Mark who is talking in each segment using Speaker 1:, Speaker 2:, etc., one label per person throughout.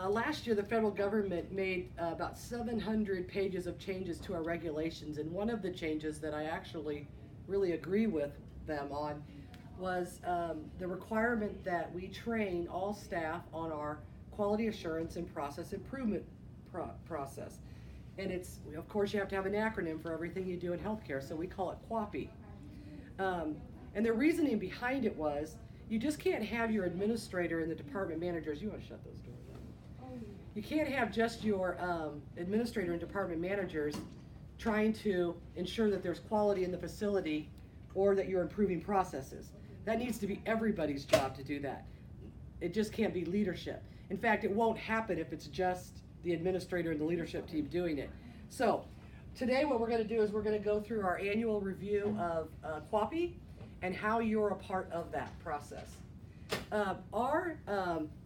Speaker 1: Last year, the federal government made about 700 pages of changes to our regulations, and one of the changes that I actually really agree with them on was the requirement that we train all staff on our quality assurance and process improvement process. And it's, of course, you have to have an acronym for everything you do in healthcare, so we call it Qapi. And the reasoning behind it was, you just can't have your administrator and the department managers, you want to shut those doors down. You can't have just your administrator and department managers trying to ensure that there's quality in the facility or that you're improving processes. That needs to be everybody's job to do that. It just can't be leadership. In fact, it won't happen if it's just the administrator and the leadership team doing it. So today what we're going to do is we're going to go through our annual review of Qapi and how you're a part of that process. Our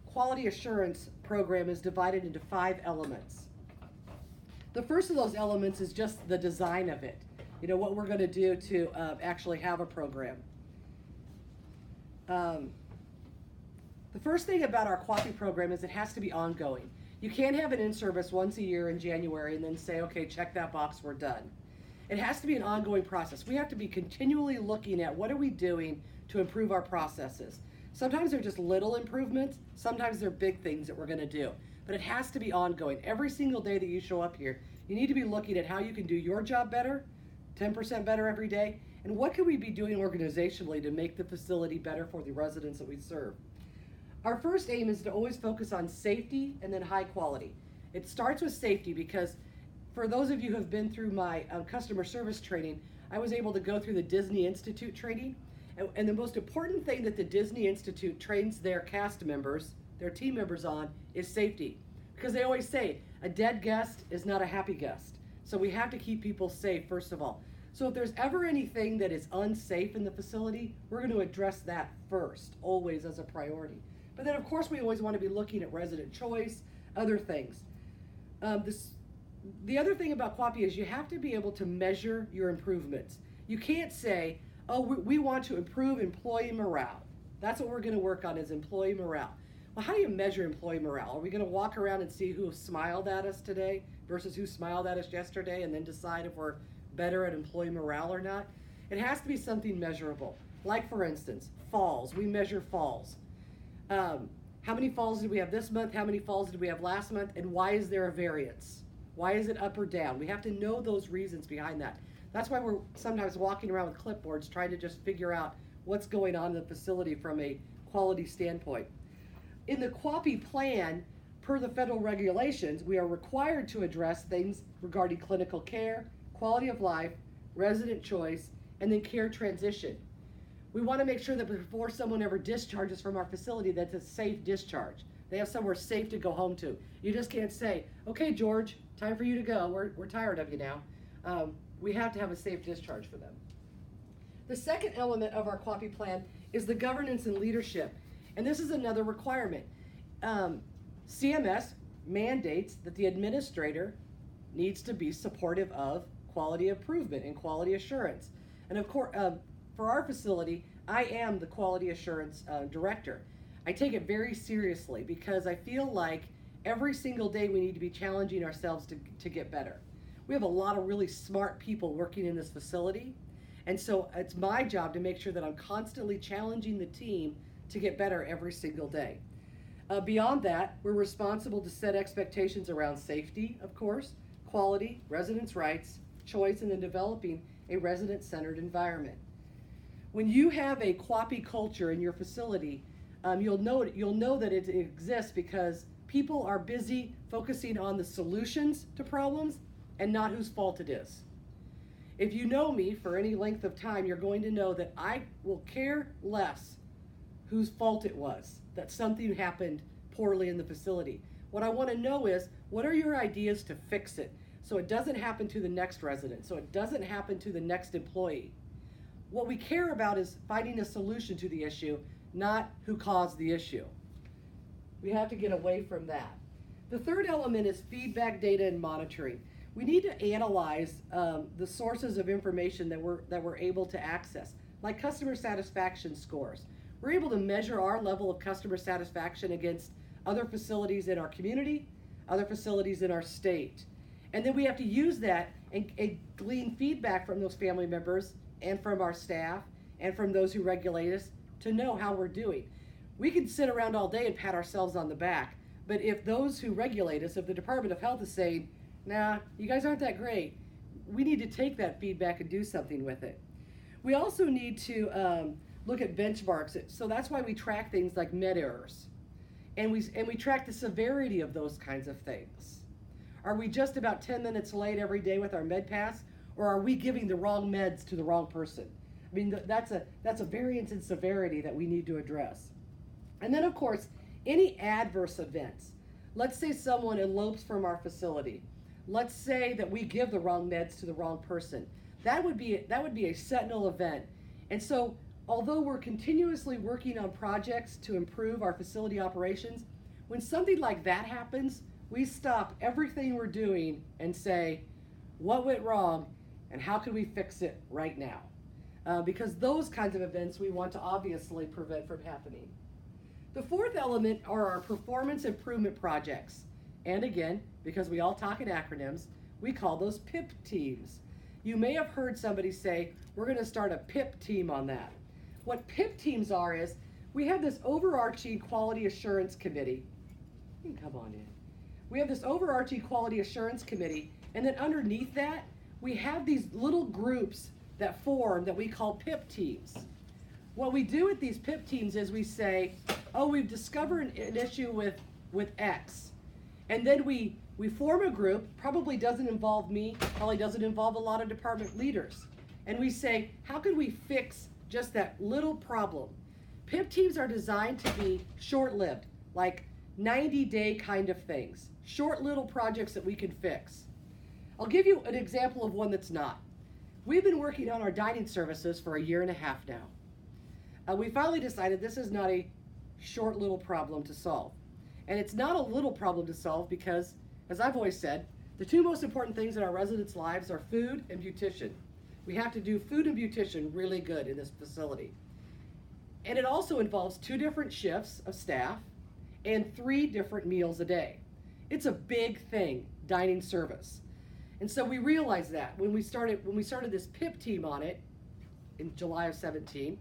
Speaker 1: quality assurance program is divided into 5 elements. The first of those elements is just the design of it. You know, what we're going to do to actually have a program. The first thing about our Qapi program is it has to be ongoing. You can't have it in service once a year in January and then say, okay, check that box, we're done. It has to be an ongoing process. We have to be continually looking at what are we doing to improve our processes. Sometimes they're just little improvements, sometimes they're big things that we're going to do. But it has to be ongoing. Every single day that you show up here, you need to be looking at how you can do your job better, 10% better every day, and what can we be doing organizationally to make the facility better for the residents that we serve. Our first aim is to always focus on safety and then high quality. It starts with safety because for those of you who have been through my customer service training, I was able to go through the Disney Institute training. And the most important thing that the Disney Institute trains their cast members, their team members on, is safety. Because they always say, a dead guest is not a happy guest. So we have to keep people safe, first of all. So if there's ever anything that is unsafe in the facility, we're going to address that first, always as a priority. But then, of course, we always want to be looking at resident choice, other things. The other thing about Qapi is you have to be able to measure your improvements. You can't say, oh, we want to improve employee morale. That's what we're going to work on, is employee morale. Well, how do you measure employee morale? Are we going to walk around and see who smiled at us today versus who smiled at us yesterday and then decide if we're better at employee morale or not? It has to be something measurable. Like, for instance, falls. We measure falls. How many falls did we have this month? How many falls did we have last month? And why is there a variance? Why is it up or down? We have to know those reasons behind that. That's why we're sometimes walking around with clipboards trying to just figure out what's going on in the facility from a quality standpoint. In the Qapi plan, per the federal regulations, we are required to address things regarding clinical care, quality of life, resident choice, and then care transition. We want to make sure that before someone ever discharges from our facility, that's a safe discharge. They have somewhere safe to go home to. You just can't say, okay, George, time for you to go. We're tired of you now. We have to have a safe discharge for them. The second element of our Qapi plan is the governance and leadership. And this is another requirement. CMS mandates that the administrator needs to be supportive of quality improvement and quality assurance. And of course, for our facility, I am the quality assurance director. I take it very seriously because I feel like every single day we need to be challenging ourselves to get better. We have a lot of really smart people working in this facility, and so it's my job to make sure that I'm constantly challenging the team to get better every single day. Beyond that, we're responsible to set expectations around safety, of course, quality, residents' rights, choice, and then developing a resident-centered environment. When you have a Qapi culture in your facility, you'll know that it exists because people are busy focusing on the solutions to problems and not whose fault it is. If you know me for any length of time, you're going to know that I will care less whose fault it was that something happened poorly in the facility. What I want to know is, what are your ideas to fix it so it doesn't happen to the next resident, so it doesn't happen to the next employee? What we care about is finding a solution to the issue, not who caused the issue. We have to get away from that. The third element is feedback, data, and monitoring. We need to analyze the sources of information that we're able to access, like customer satisfaction scores. We're able to measure our level of customer satisfaction against other facilities in our community, other facilities in our state. And then we have to use that and glean feedback from those family members and from our staff and from those who regulate us to know how we're doing. We can sit around all day and pat ourselves on the back, but if those who regulate us, if the Department of Health is saying, nah, you guys aren't that great, we need to take that feedback and do something with it. We also need to look at benchmarks. So that's why we track things like med errors. And we track the severity of those kinds of things. Are we just about 10 minutes late every day with our med pass, or are we giving the wrong meds to the wrong person? I mean, that's a variance in severity that we need to address. And then, of course, any adverse events. Let's say someone elopes from our facility. Let's say that we give the wrong meds to the wrong person. That would be a sentinel event. And so, although we're continuously working on projects to improve our facility operations, when something like that happens, we stop everything we're doing and say, what went wrong and how can we fix it right now? Because those kinds of events we want to obviously prevent from happening. The fourth element are our performance improvement projects. And again, because we all talk in acronyms, we call those PIP teams. You may have heard somebody say, we're going to start a PIP team on that. What PIP teams are is, we have this overarching quality assurance committee. You can come on in. We have this overarching quality assurance committee, and then underneath that, we have these little groups that form that we call PIP teams. What we do with these PIP teams is we say, oh, we've discovered an issue with X. And then we form a group, probably doesn't involve me, probably doesn't involve a lot of department leaders. And we say, how can we fix just that little problem? PIP teams are designed to be short-lived, like 90-day kind of things, short little projects that we can fix. I'll give you an example of one that's not. We've been working on our dining services for 1.5 years now. We finally decided this is not a short little problem to solve. And it's not a little problem to solve because, as I've always said, the two most important things in our residents' lives are food and beautition. We have to do food and beautition really good in this facility. And it also involves 2 different shifts of staff and 3 different meals a day. It's a big thing, dining service. And so we realized that when we started this PIP team on it in July of 17,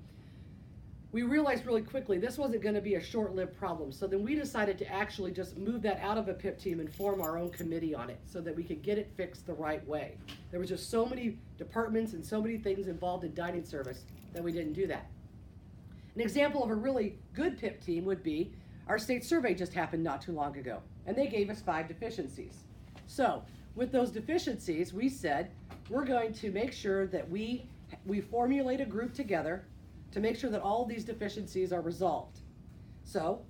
Speaker 1: we realized really quickly this wasn't going to be a short-lived problem. So then we decided to actually just move that out of a PIP team and form our own committee on it so that we could get it fixed the right way. There was just so many departments and so many things involved in dining service that we didn't do that. An example of a really good PIP team would be our state survey just happened not too long ago, and they gave us 5 deficiencies. So with those deficiencies, we said we're going to make sure that we formulate a group together to make sure that all of these deficiencies are resolved. So,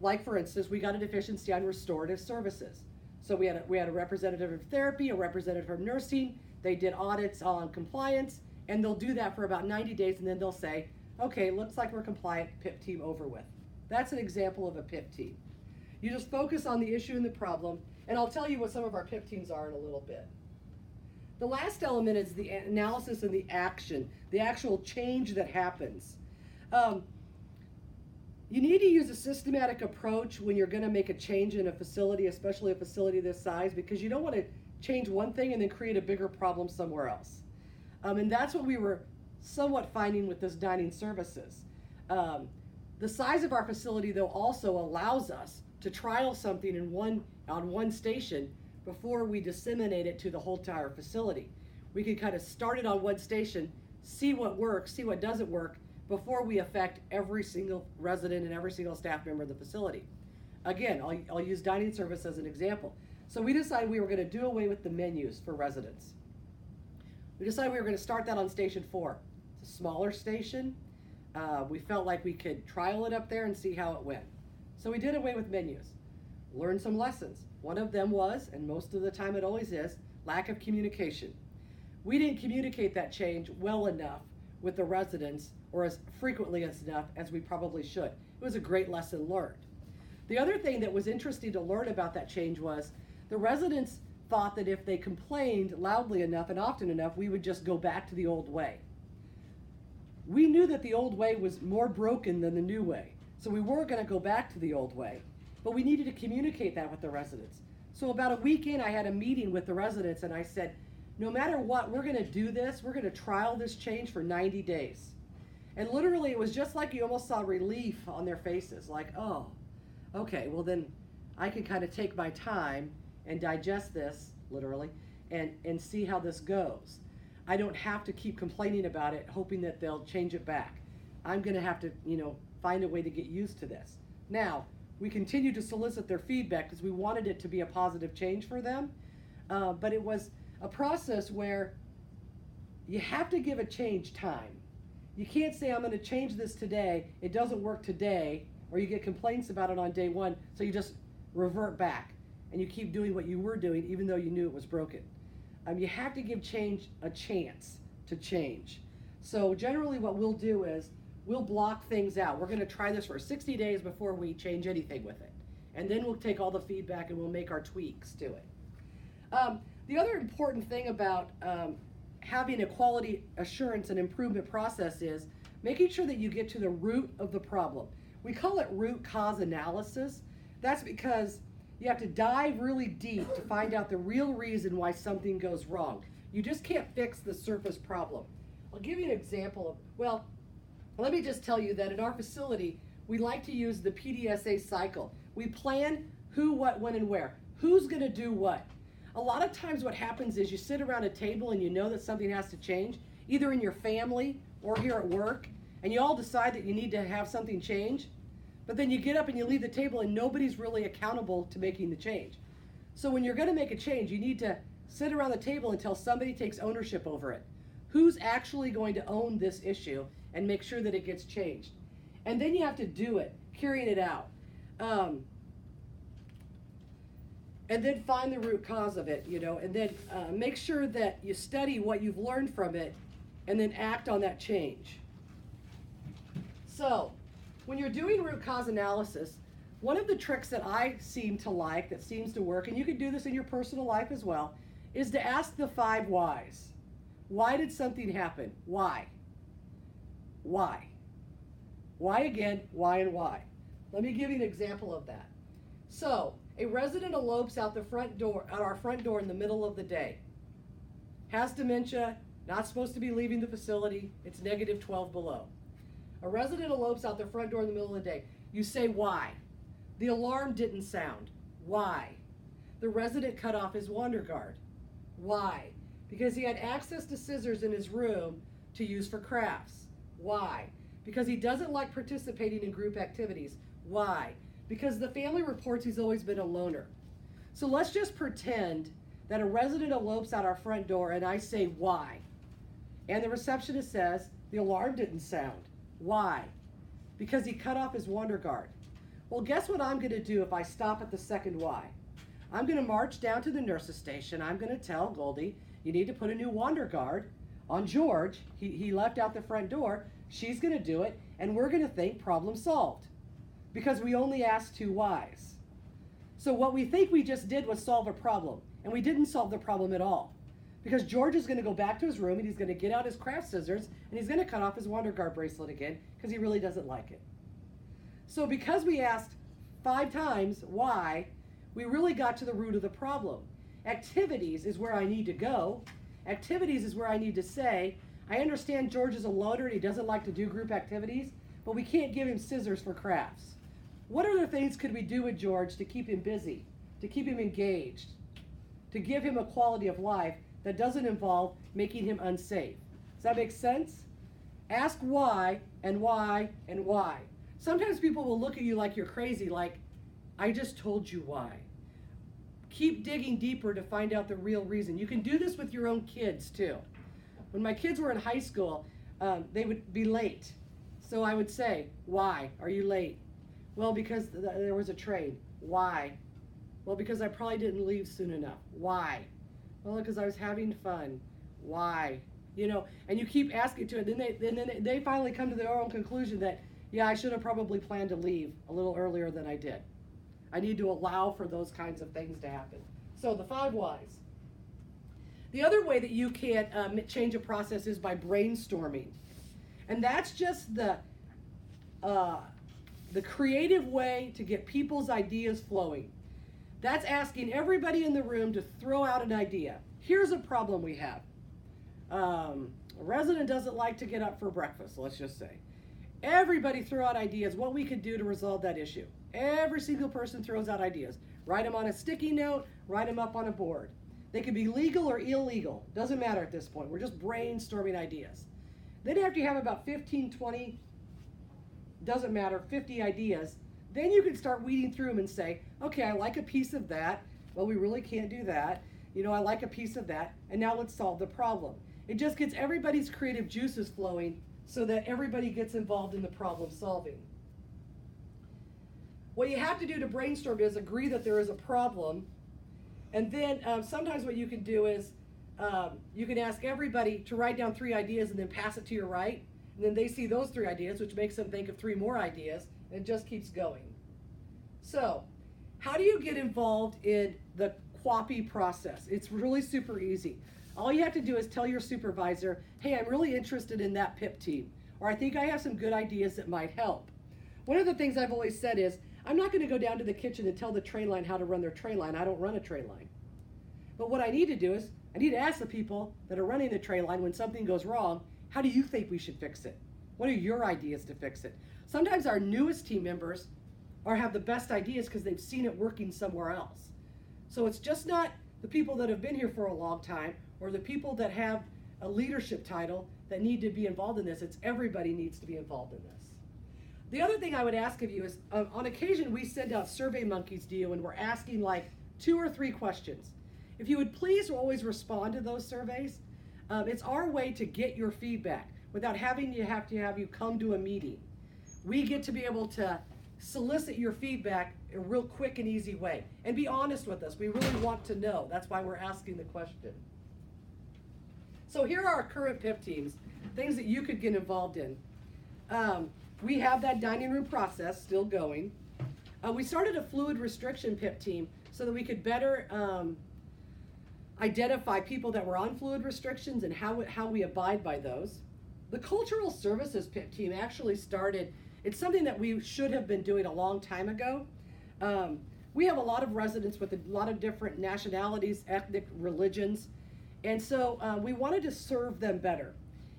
Speaker 1: like for instance, we got a deficiency on restorative services. So we had a representative of therapy, a representative of nursing. They did audits on compliance, and they'll do that for about 90 days, and then they'll say, okay, looks like we're compliant, PIP team over with. That's an example of a PIP team. You just focus on the issue and the problem, and I'll tell you what some of our PIP teams are in a little bit. The last element is the analysis and the action, the actual change that happens. You need to use a systematic approach when you're going to make a change in a facility, especially a facility this size, because you don't want to change one thing and then create a bigger problem somewhere else. And that's what we were somewhat finding with this dining services. The size of our facility, though, also allows us to trial something on one station before we disseminate it to the whole entire facility. We can kind of start it on one station, see what works, see what doesn't work, before we affect every single resident and every single staff member of the facility. Again, I'll use dining service as an example. So we decided we were going to do away with the menus for residents. We decided we were going to start that on Station 4. It's a smaller station. We felt like we could trial it up there and see how it went. So we did away with menus, learned some lessons. One of them was, and most of the time it always is, lack of communication. We didn't communicate that change well enough with the residents, or as frequently as enough as we probably should. It was a great lesson learned. The other thing that was interesting to learn about that change was the residents thought that if they complained loudly enough and often enough, we would just go back to the old way. We knew that the old way was more broken than the new way, so we weren't going to go back to the old way. but we needed to communicate that with the residents. So about a week in, I had a meeting with the residents, and I said, no matter what, we're going to do this. We're going to trial this change for 90 days. And literally, it was just like you almost saw relief on their faces, like, oh, okay, well then I can kind of take my time and digest this, literally, and see how this goes. I don't have to keep complaining about it, hoping that they'll change it back. I'm going to have to, find a way to get used to this. Now, we continue to solicit their feedback because we wanted it to be a positive change for them, but it was a process where you have to give a change time. You can't say, I'm going to change this today, it doesn't work today, or you get complaints about it on day one, so you just revert back and you keep doing what you were doing even though you knew it was broken. You have to give change a chance to change. So generally what we'll do is we'll block things out. We're going to try this for 60 days before we change anything with it. And then we'll take all the feedback and we'll make our tweaks to it. The other important thing about having a quality assurance and improvement process is making sure that you get to the root of the problem. We call it root cause analysis. That's because you have to dive really deep to find out the real reason why something goes wrong. You just can't fix the surface problem. I'll give you an example of, well, let me just tell you that in our facility, we like to use the PDSA cycle. We plan who, what, when, and where. Who's going to do what? A lot of times what happens is you sit around a table and you know that something has to change, either in your family or here at work, and you all decide that you need to have something change, but then you get up and you leave the table and nobody's really accountable to making the change. So when you're going to make a change, you need to sit around the table until somebody takes ownership over it. Who's actually going to own this issue and make sure that it gets changed? And then you have to do it, carrying it out. And then find the root cause of it, and then make sure that you study what you've learned from it and then act on that change. So when you're doing root cause analysis, one of the tricks that I seem to like, that seems to work, and you can do this in your personal life as well, is to ask the 5 whys. Why did something happen? Why? Why? Why again? Why and why? Let me give you an example of that. So, a resident elopes out our front door in the middle of the day. Has dementia, not supposed to be leaving the facility, it's negative 12 below. A resident elopes out the front door in the middle of the day. You say why? The alarm didn't sound. Why? The resident cut off his wander guard. Why? Because he had access to scissors in his room to use for crafts. Why? Because he doesn't like participating in group activities. Why? Because the family reports he's always been a loner. So let's just pretend that a resident elopes out our front door and I say why. And the receptionist says the alarm didn't sound. Why? Because he cut off his wander guard. Well, guess what I'm going to do if I stop at the second why? I'm going to march down to the nurse's station. I'm going to tell Goldie, you need to put a new wander guard on George. He left out the front door. She's going to do it, and we're going to think problem solved because we only asked 2 whys. So what we think we just did was solve a problem, and we didn't solve the problem at all because George is going to go back to his room and he's going to get out his craft scissors and he's going to cut off his wander guard bracelet again because he really doesn't like it. So because we asked 5 times why, we really got to the root of the problem. Activities is where I need to go. Activities is where I need to say, I understand George is a loner and he doesn't like to do group activities, but we can't give him scissors for crafts. What other things could we do with George to keep him busy, to keep him engaged, to give him a quality of life that doesn't involve making him unsafe? Does that make sense? Ask why and why and why. Sometimes people will look at you like you're crazy, like, I just told you why. Keep digging deeper to find out the real reason. You can do this with your own kids too. When my kids were in high school, they would be late. So I would say, why are you late? Well, because there was a train. Why? Well, because I probably didn't leave soon enough. Why? Well, because I was having fun. Why? And you keep asking to it. Then they finally come to their own conclusion that, yeah, I should have probably planned to leave a little earlier than I did. I need to allow for those kinds of things to happen. So the 5 whys. The other way that you can change a process is by brainstorming. And that's just the the creative way to get people's ideas flowing. That's asking everybody in the room to throw out an idea. Here's a problem we have. A resident doesn't like to get up for breakfast, let's just say. Everybody throw out ideas, what we could do to resolve that issue. Every single person throws out ideas. Write them on a sticky note, write them up on a board. They could be legal or illegal. Doesn't matter at this point. We're just brainstorming ideas. Then after you have about 15, 20, doesn't matter, 50 ideas, then you can start weeding through them and say, okay, I like a piece of that. Well, we really can't do that. You know, I like a piece of that. And now let's solve the problem. It just gets everybody's creative juices flowing so that everybody gets involved in the problem solving. What you have to do to brainstorm is agree that there is a problem. And then sometimes what you can do is you can ask everybody to write down 3 ideas and then pass it to your right. And then they see those 3 ideas, which makes them think of 3 more ideas, and it just keeps going. So, how do you get involved in the Qapi process? It's really super easy. All you have to do is tell your supervisor, hey, I'm really interested in that PIP team, or I think I have some good ideas that might help. One of the things I've always said is, I'm not going to go down to the kitchen and tell the train line how to run their train line. I don't run a train line. But what I need to do is, I need to ask the people that are running the train line when something goes wrong, how do you think we should fix it? What are your ideas to fix it? Sometimes our newest team members have the best ideas because they've seen it working somewhere else. So it's just not the people that have been here for a long time or the people that have a leadership title that need to be involved in this. It's everybody needs to be involved in this. The other thing I would ask of you is, on occasion we send out survey monkeys to you and we're asking like 2 or 3 questions. If you would please always respond to those surveys. It's our way to get your feedback without having to have you come to a meeting. We get to be able to solicit your feedback in a real quick and easy way. And be honest with us. We really want to know. That's why we're asking the question. So here are our current PIP teams, things that you could get involved in. We have that dining room process still going. We started a fluid restriction PIP team so that we could better identify people that were on fluid restrictions and how we abide by those. The cultural services PIP team actually started, it's something that we should have been doing a long time ago. We have a lot of residents with a lot of different nationalities, ethnic religions, and so we wanted to serve them better.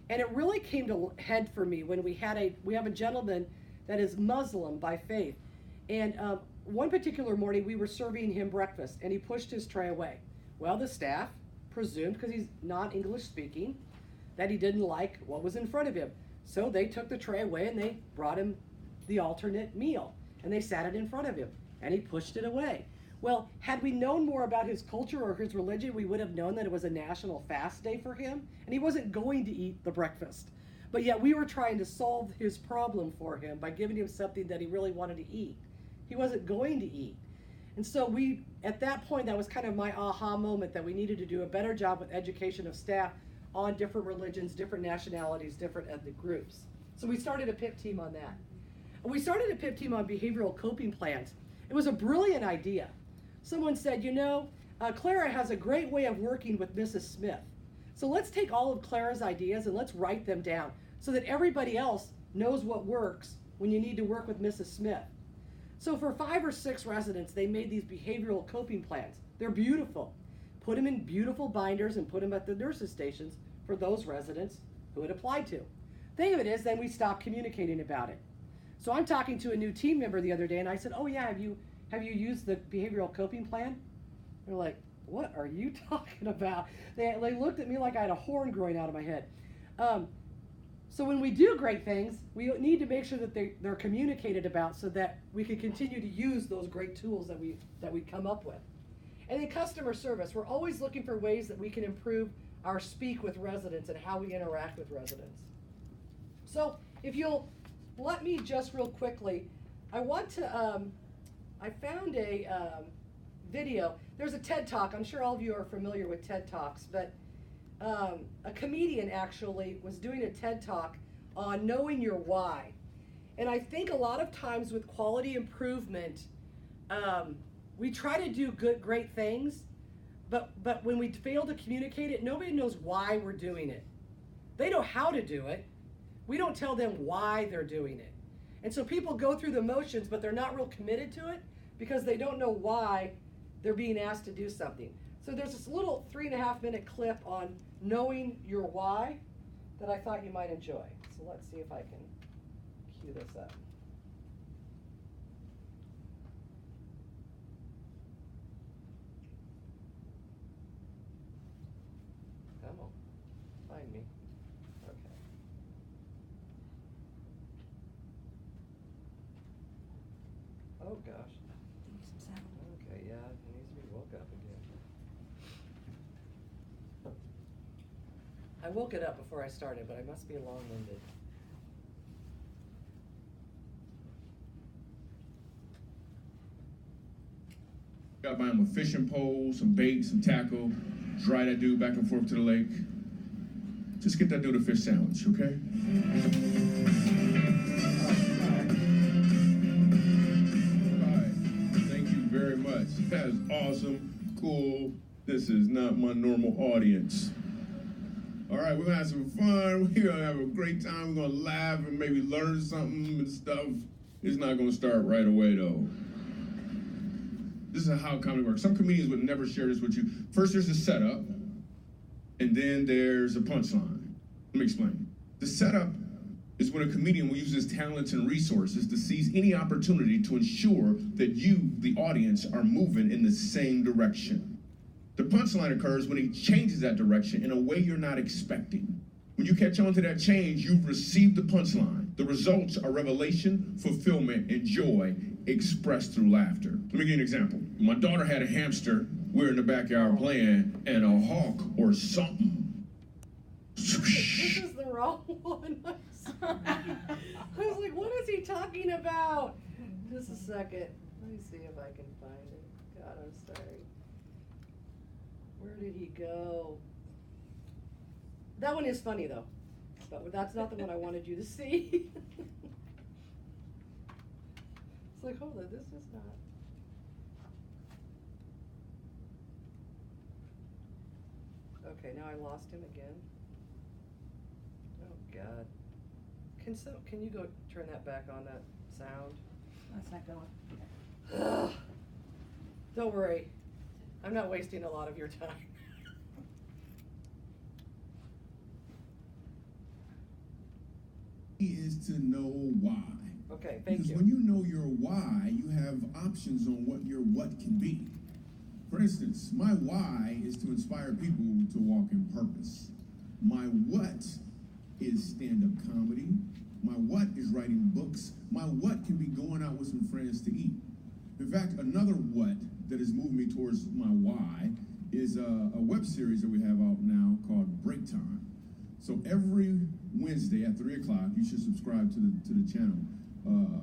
Speaker 1: And it really came to head for me when we have a gentleman that is Muslim by faith. And one particular morning we were serving him breakfast and he pushed his tray away. Well, the staff presumed, because he's not English speaking, that he didn't like what was in front of him. So they took the tray away and they brought him the alternate meal. And they sat it in front of him and he pushed it away. Well, had we known more about his culture or his religion, we would have known that it was a national fast day for him and he wasn't going to eat the breakfast. But yet we were trying to solve his problem for him by giving him something that he really wanted to eat. He wasn't going to eat. And so at that point, that was kind of my aha moment that we needed to do a better job with education of staff on different religions, different nationalities, different ethnic groups. So we started a PIP team on that. And we started a PIP team on behavioral coping plans. It was a brilliant idea. Someone said, Clara has a great way of working with Mrs. Smith. So let's take all of Clara's ideas and let's write them down so that everybody else knows what works when you need to work with Mrs. Smith. So for 5 or 6 residents, they made these behavioral coping plans. They're beautiful. Put them in beautiful binders and put them at the nurses' stations for those residents who it applied to. Thing of it is, then we stopped communicating about it. So I'm talking to a new team member the other day, and I said, oh yeah, have you used the behavioral coping plan? They're like, what are you talking about? They looked at me like I had a horn growing out of my head. So when we do great things, we need to make sure that they're communicated about so that we can continue to use those great tools that we come up with. And then customer service, we're always looking for ways that we can improve our speak with residents and how we interact with residents. So if you'll let me just real quickly, I want to, I found a video. There's a TED Talk. I'm sure all of you are familiar with TED Talks, but a comedian actually was doing a TED Talk on knowing your why. And I think a lot of times with quality improvement, we try to do great things, but when we fail to communicate it, nobody knows why we're doing it. They know how to do it. We don't tell them why they're doing it. And so people go through the motions, but they're not real committed to it because they don't know why they're being asked to do something. So there's this little 3.5-minute clip on knowing your why that I thought you might enjoy. So let's see if I can cue this up. Come on, find me. Okay. Oh gosh. Okay, yeah, it needs to be woke up again. I woke it up before I started, but I must be long-winded.
Speaker 2: Got by him a fishing pole, some bait, some tackle, dry that dude back and forth to the lake. Just get that dude a fish sandwich, okay? All right, thank you very much. That is awesome, cool. This is not my normal audience. All right, we're gonna have some fun. We're gonna have a great time. We're gonna laugh and maybe learn something and stuff. It's not gonna start right away though. This is how comedy works. Some comedians would never share this with you. First, there's a setup, and then there's a punchline. Let me explain. The setup is when a comedian will use his talents and resources to seize any opportunity to ensure that you, the audience, are moving in the same direction. The punchline occurs when he changes that direction in a way you're not expecting. When you catch on to that change, you've received the punchline. The results are revelation, fulfillment, and joy expressed through laughter. Let me give you an example. My daughter had a hamster. We're in the backyard playing, and a hawk or something.
Speaker 1: This is the wrong one. I was like, what is he talking about? Just a second. Let me see if I can find it. God, I'm sorry. Where did he go? That one is funny though, but that's not the one I wanted you to see. It's like, hold on, this is not. Okay, now I lost him again. Oh God. Can you go turn that back on, that sound?
Speaker 3: That's not going.
Speaker 1: Ugh. Don't worry, I'm not wasting a lot of your time.
Speaker 2: Is to know why.
Speaker 1: Okay, thank
Speaker 2: because
Speaker 1: you.
Speaker 2: when you know your why, you have options on what your what can be. For instance, my why is to inspire people to walk in purpose. My what is stand-up comedy. My what is writing books. My what can be going out with some friends to eat. In fact, another what that has moved me towards my why is a web series that we have out now called Break Time. So every Wednesday at 3 o'clock, you should subscribe to the channel.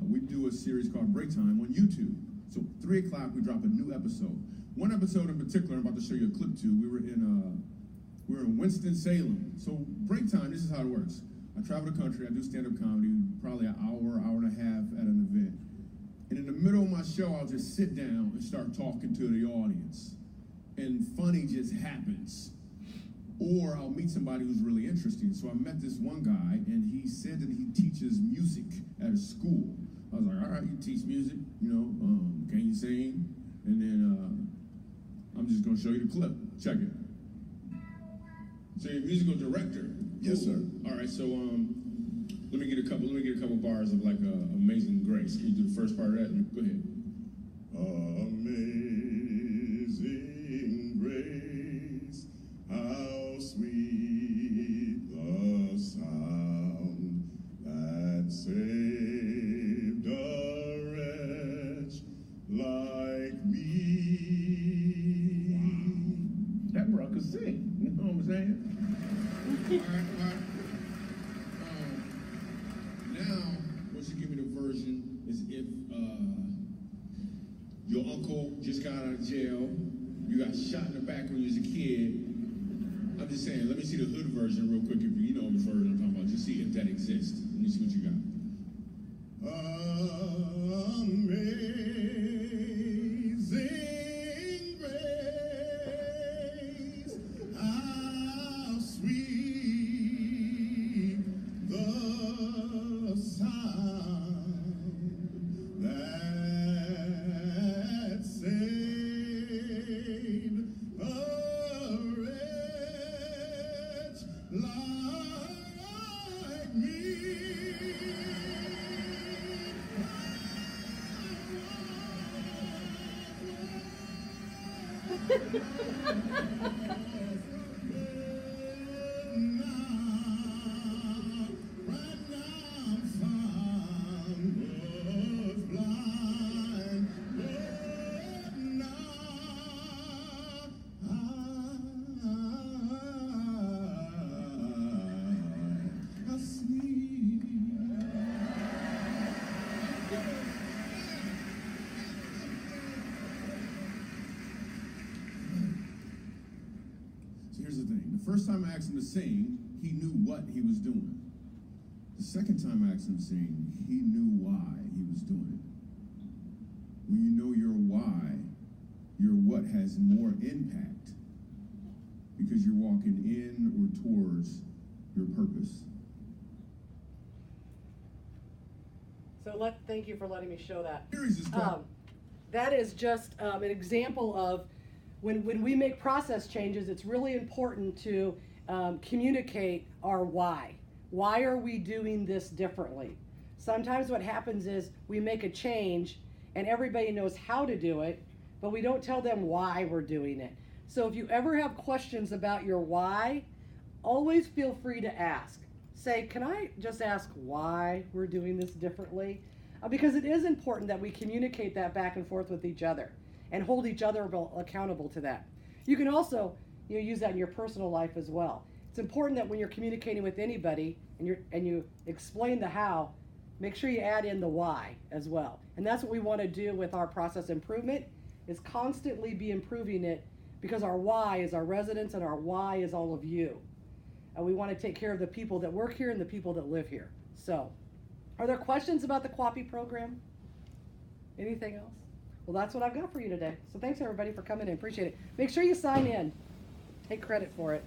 Speaker 2: We do a series called Break Time on YouTube. So 3 o'clock, we drop a new episode. One episode in particular, I'm about to show you a clip to. We were in Winston-Salem. So Break Time, this is how it works. I travel the country, I do stand-up comedy, probably an hour and a half at an event. And in the middle of my show, I'll just sit down and start talking to the audience. And funny just happens. Or I'll meet somebody who's really interesting. So I met this one guy, and he said that he teaches music at a school. I was like, all right, you teach music, can you sing? And then I'm just gonna show you the clip. Check it. So you're a musical director.
Speaker 4: Yes, sir.
Speaker 2: All right, so let me get a couple bars of like Amazing Grace. Can you do the first part of that? Go ahead.
Speaker 4: Amazing grace, how sweet the sound that saved a wretch like me.
Speaker 2: Wow. That bro could sing. You know what I'm saying? All right. Now, what you give me the version is if your uncle just got out of jail, you got shot in the back when you was a kid. I'm just saying, let me see the hood version real quick if you know which version I'm talking about. Just see if that exists. Let me see what you got.
Speaker 4: Amazing grace, how sweet the sound
Speaker 2: Here's the thing. The first time I asked him to sing, he knew what he was doing. The second time I asked him to sing, he knew why he was doing it. When you know your why, your what has more impact because you're walking in or towards your purpose.
Speaker 1: So thank you for letting me show that.
Speaker 2: Series is called-
Speaker 1: That is just an example of when we make process changes, it's really important to communicate our why. Why are we doing this differently? Sometimes what happens is we make a change and everybody knows how to do it, but we don't tell them why we're doing it. So if you ever have questions about your why, always feel free to ask. Say, can I just ask why we're doing this differently? Because it is important that we communicate that back and forth with each other and hold each other accountable to that. You can also use that in your personal life as well. It's important that when you're communicating with anybody and you explain the how, make sure you add in the why as well. And that's what we want to do with our process improvement, is constantly be improving it, because our why is our residents and our why is all of you. And we want to take care of the people that work here and the people that live here. So, are there questions about the Qapi program? Anything else? Well, that's what I've got for you today. So thanks everybody for coming in. Appreciate it. Make sure you sign in. Take credit for it.